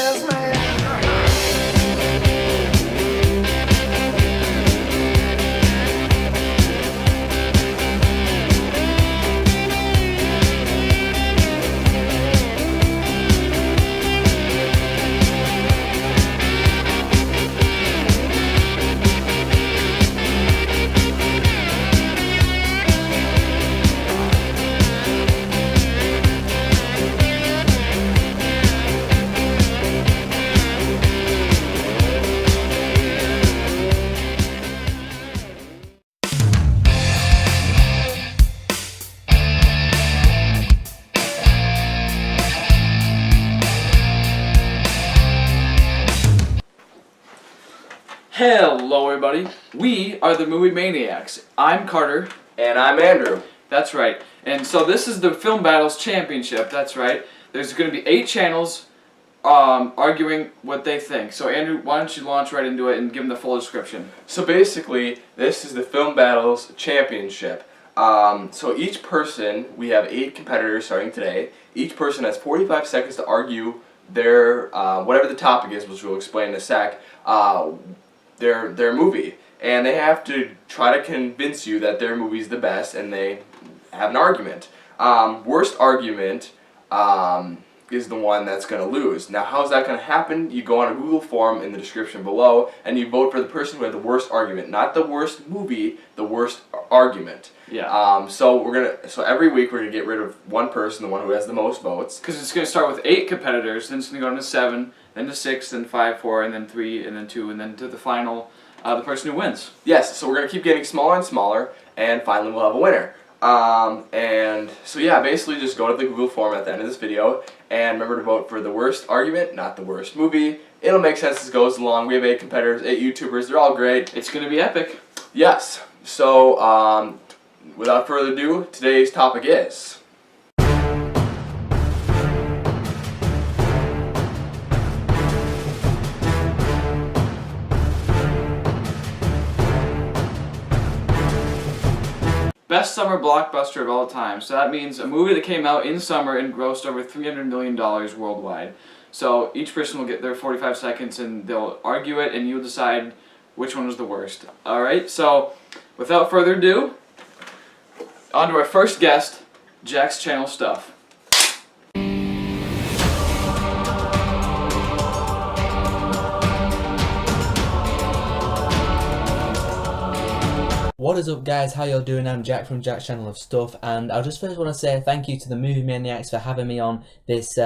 jazz man. Hello everybody, we are the Movie Maniacs. I'm Carter. And I'm Andrew. That's right. And so this is the Film Battles Championship, that's right. There's going to be 8 channels arguing what they think. So Andrew, why don't you launch right into it and give them the full description. So basically, this is the Film Battles Championship. So each person, we have 8 competitors starting today. Each person has 45 seconds to argue their, whatever the topic is, which we'll explain in a sec, their movie, and they have to try to convince you that their movie is the best, and they have an argument. Worst argument is the one that's going to lose. Now, how's that going to happen? You go on a Google form in the description below, and you vote for the person who had the worst argument, not the worst movie, the worst argument. Yeah. So every week we're gonna get rid of one person, the one who has the most votes. Because it's going to start with 8 competitors, then it's going to go into 7, then to 6, then 5, 4, and then 3, and then 2, and then to the final, the person who wins. Yes, so we're going to keep getting smaller and smaller, and finally we'll have a winner. And so yeah, basically just go to the Google form at the end of this video, and remember to vote for the worst argument, not the worst movie. It'll make sense as it goes along. We have 8 competitors, 8 YouTubers, they're all great. It's going to be epic. Yes, so without further ado, today's topic is... Best summer blockbuster of all time. So that means a movie that came out in summer and grossed over $300 million worldwide. So each person will get their 45 seconds and they'll argue it and you'll decide which one was the worst. Alright, so without further ado, on to our first guest, Jack's Channel Stuff. What is up guys, how y'all doing? I'm Jack from Jack's Channel of Stuff, and I just first want to say thank you to the Movie Maniacs for having me on this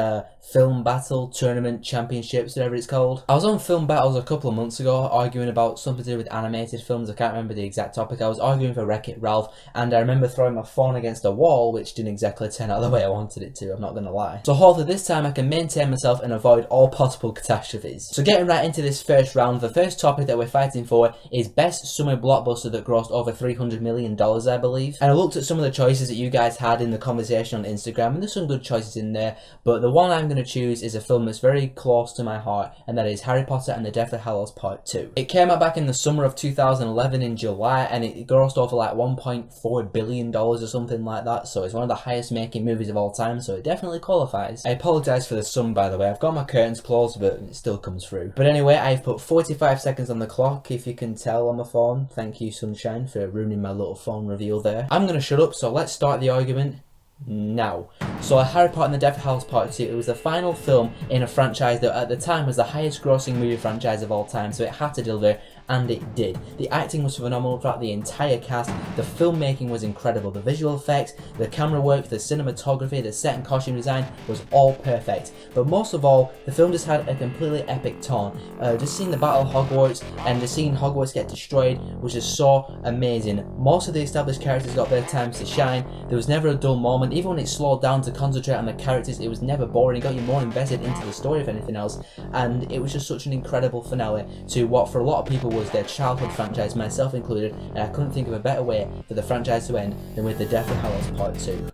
film battle, tournament, championships, whatever it's called. I was on Film Battles a couple of months ago arguing about something to do with animated films. I can't remember the exact topic. I was arguing for Wreck-It Ralph, and I remember throwing my phone against a wall, which didn't exactly turn out the way I wanted it to, I'm not going to lie. So hopefully this time I can maintain myself and avoid all possible catastrophes. So getting right into this first round, the first topic that we're fighting for is Best Summer Blockbuster that grossed over $300 million, I believe. And I looked at some of the choices that you guys had in the conversation on Instagram, and there's some good choices in there, but the one I'm going to choose is a film that's very close to my heart, and that is Harry Potter and the Deathly Hallows Part 2. It came out back in the summer of 2011 in July, and it grossed over like $1.4 billion or something like that, so it's one of the highest making movies of all time, so it definitely qualifies. I apologise for the sun, by the way. I've got my curtains closed, but it still comes through. But anyway, I've put 45 seconds on the clock, if you can tell on my phone. Thank you, Sunshine, for ruining my little phone reveal there. I'm going to shut up, so let's start the argument now. So Harry Potter and the Deathly Hallows Part 2, it was the final film in a franchise that at the time was the highest grossing movie franchise of all time, so it had to deliver, and it did. The acting was phenomenal throughout the entire cast, the filmmaking was incredible, the visual effects, the camera work, the cinematography, the set and costume design was all perfect. But most of all, the film just had a completely epic tone. Just seeing the Battle of Hogwarts and just seeing Hogwarts get destroyed was just so amazing. Most of the established characters got their times to shine, there was never a dull moment. Even when it slowed down to concentrate on the characters, it was never boring. It got you more invested into the story if anything else, and it was just such an incredible finale to what for a lot of people was their childhood franchise, myself included, and I couldn't think of a better way for the franchise to end than with the Deathly Hallows Part 2.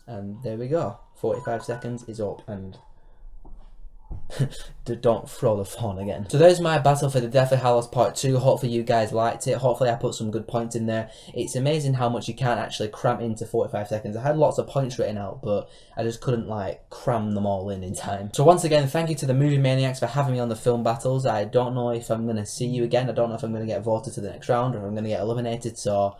And there we go, 45 seconds is up, and don't throw the phone again. So there's my battle for the Deathly Hallows Part 2. Hopefully you guys liked it. Hopefully I put some good points in there. It's amazing how much you can't actually cram into 45 seconds. I had lots of points written out, but I just couldn't like cram them all in time. So once again, thank you to the Movie Maniacs for having me on the film battles. I don't know if I'm going to see you again. I don't know if I'm going to get voted to the next round or if I'm going to get eliminated, so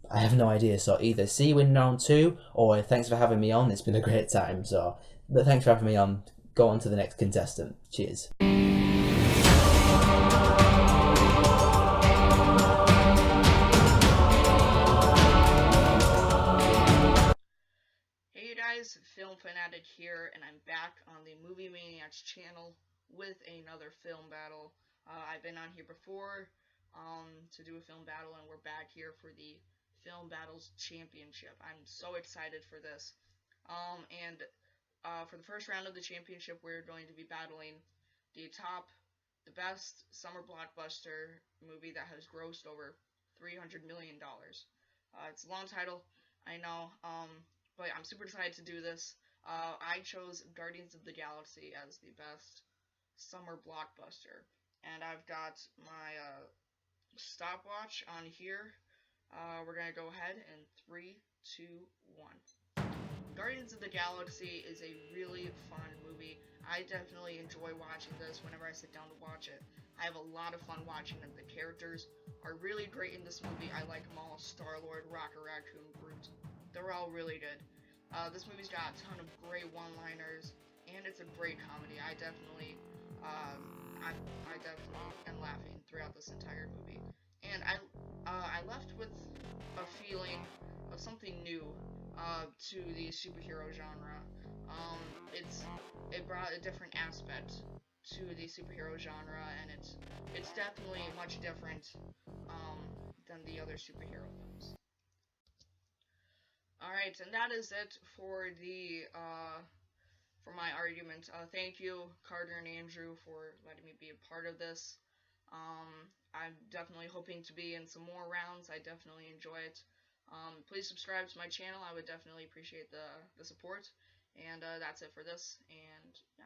I have no idea. So either see you in round 2 or thanks for having me on. It's been a great time. But thanks for having me on. Go on to the next contestant. Cheers. Hey guys, Film Fanatic here, and I'm back on the Movie Maniacs channel with another film battle. I've been on here before to do a film battle, and we're back here for the Film Battles Championship. I'm so excited for this. For the first round of the championship, we're going to be battling the best summer blockbuster movie that has grossed over $300 million. It's a long title, I know, but I'm super excited to do this. I chose Guardians of the Galaxy as the best summer blockbuster, and I've got my stopwatch on here. We're gonna go ahead in 3, 2, 1. Guardians of the Galaxy is a really fun movie. I definitely enjoy watching this whenever I sit down to watch it. I have a lot of fun watching it. The characters are really great in this movie. I like them all. Star-Lord, Rocket Raccoon, Groot. They're all really good. This movie's got a ton of great one-liners, and it's a great comedy. I definitely am laughing throughout this entire movie. And I left with a feeling of something new to the superhero genre. It brought a different aspect to the superhero genre, and it's definitely much different than the other superhero films. Alright, and that is it for for my argument. Thank you, Carter and Andrew, for letting me be a part of this. I'm definitely hoping to be in some more rounds. I definitely enjoy it. Please subscribe to my channel. I would definitely appreciate the support. And that's it for this. And yeah.